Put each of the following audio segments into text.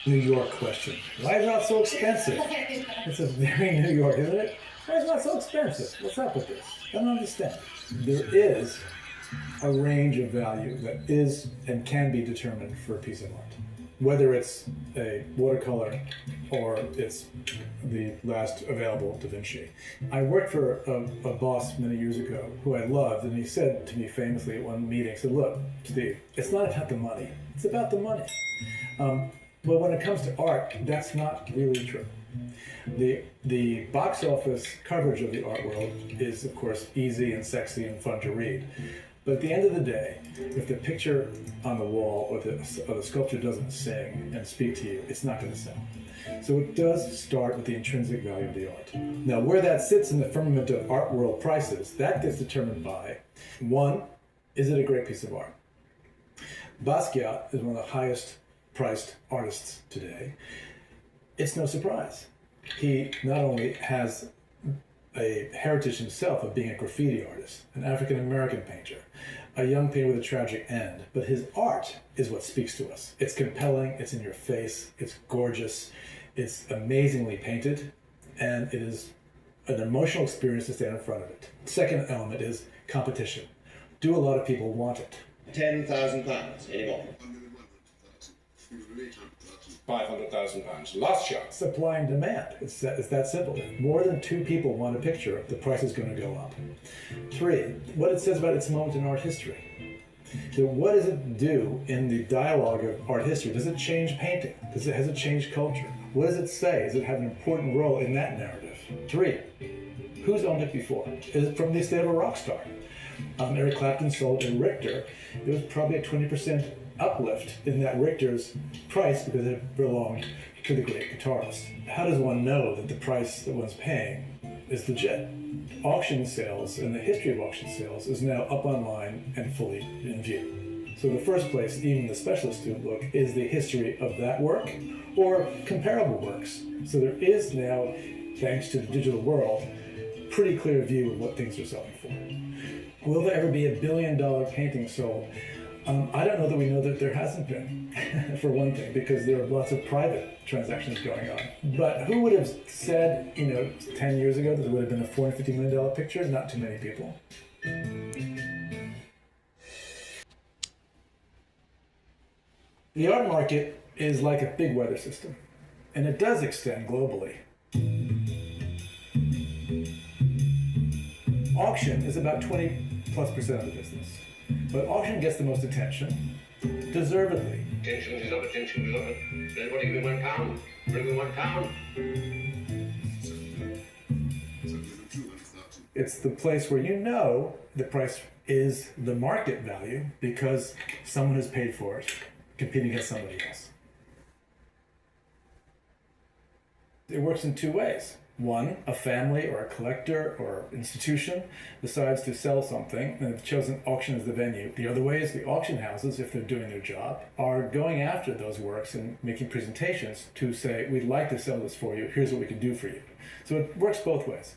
New York question. Why is it not so expensive? It's a very New York, isn't it? Why is it not so expensive? What's up with this? I don't understand. There is a range of value that is and can be determined for a piece of art. Whether it's a watercolor or it's the last available Da Vinci. I worked for a boss many years ago who I loved, and he said to me famously at one meeting, he said, look, Steve, it's not about the money, it's about the money. But when it comes to art, that's not really true. The box office coverage of the art world is, of course, easy and sexy and fun to read. But at the end of the day, if the picture on the wall or the sculpture doesn't sing and speak to you, it's not going to sell. So it does start with the intrinsic value of the art. Now, where that sits in the firmament of art world prices, that gets determined by, one, is it a great piece of art? Basquiat is one of the highest priced artists today. It's no surprise. He not only has a heritage himself of being a graffiti artist, an African-American painter, a young painter with a tragic end, but his art is what speaks to us. It's compelling, it's in your face, it's gorgeous, it's amazingly painted, and it is an emotional experience to stand in front of it. Second element is competition. Do a lot of people want it? £10,000 anymore. £500,000. Last shot. Supply and demand. It's that simple. If more than two people want a picture, the price is going to go up. Three, what it says about its moment in art history. So what does it do in the dialogue of art history? Does it change painting? Has it changed culture? What does it say? Does it have an important role in that narrative? Three, who's owned it before? Is it from the estate of a rock star? Eric Clapton sold a Richter. There was probably a 20% uplift in that Richter's price because it belonged to the great guitarist. How does one know that the price that one's paying is legit? Auction sales and the history of auction sales is now up online and fully in view. So the first place even the specialist student look is the history of that work or comparable works. So there is now, thanks to the digital world, pretty clear view of what things are selling for. Will there ever be $1 billion painting sold? I don't know that we know that there hasn't been, for one thing, because there are lots of private transactions going on. But who would have said, 10 years ago that there would have been a $450 million picture? Not too many people. The art market is like a big weather system, and it does extend globally. Auction is about 20+% of the business. But auction gets the most attention, deservedly. Attention is not attention deserved. Everybody give me £1. Bring me £1. It's the place where the price is the market value because someone has paid for it, competing against somebody else. It works in two ways. One, a family or a collector or institution decides to sell something and have chosen auction as the venue. The other way is the auction houses, if they're doing their job, are going after those works and making presentations to say, we'd like to sell this for you, here's what we can do for you. So it works both ways.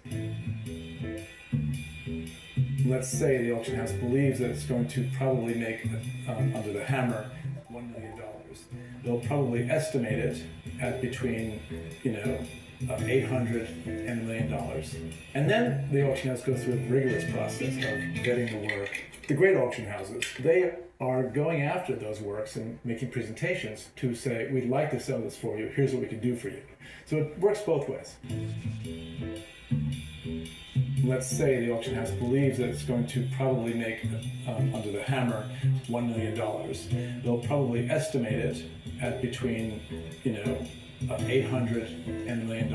Let's say the auction house believes that it's going to probably make, under the hammer, $1 million. They'll probably estimate it at between, $800 and $1 million. And then the auction house goes through a rigorous process of getting the work. The great auction houses, they are going after those works and making presentations to say, we'd like to sell this for you, here's what we can do for you. So it works both ways. Let's say the auction house believes that it's going to probably make, under the hammer, $1 million. They'll probably estimate it at between, $800 and $1 million.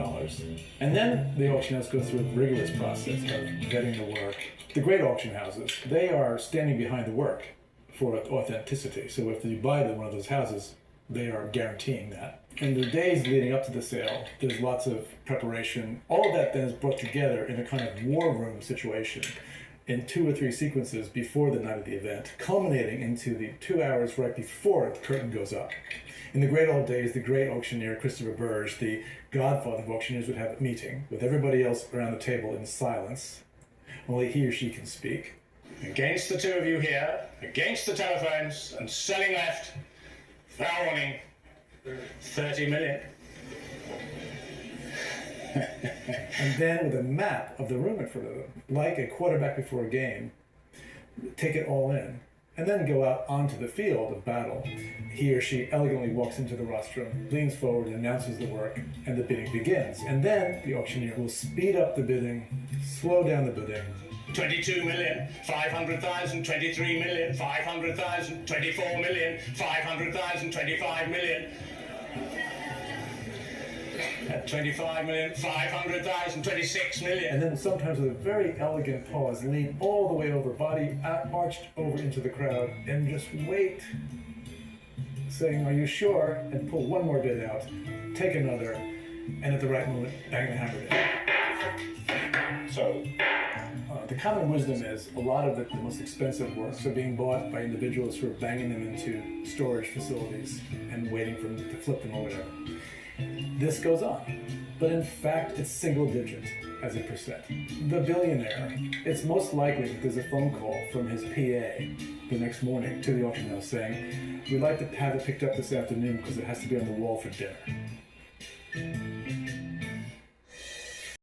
And then the auction house goes through a rigorous process of getting the work. The great auction houses, they are standing behind the work for authenticity. So if you buy one of those houses, they are guaranteeing that. In the days leading up to the sale, there's lots of preparation. All of that then is brought together in a kind of war room situation in 2 or 3 sequences before the night of the event, culminating into the 2 hours right before the curtain goes up. In the great old days, the great auctioneer, Christopher Burge, the godfather of auctioneers, would have a meeting with everybody else around the table in silence. Only he or she can speak. Against the two of you here, against the telephones, and selling left, fair warning, 30 million. And then with a map of the room in front of them, like a quarterback before a game, take it all in, and then go out onto the field of battle. He or she elegantly walks into the rostrum, leans forward, and announces the work, and the bidding begins. And then the auctioneer will speed up the bidding, slow down the bidding. 22 million, 500,000, 23 million, 500,000, 24 million, 500,000, 25 million. At 25 million, 500,000, 26 million. And then sometimes with a very elegant pause, lean all the way over, body arched over into the crowd, and just wait, saying, "Are you sure?" and pull one more bid out, take another, and at the right moment, bang the hammer down. So, the common wisdom is a lot of the most expensive works are being bought by individuals who are banging them into storage facilities and waiting for them to flip them or whatever. This goes on, but in fact, it's single digit as a percent. The billionaire, it's most likely that there's a phone call from his PA the next morning to the auction house saying, "We'd like to have it picked up this afternoon because it has to be on the wall for dinner."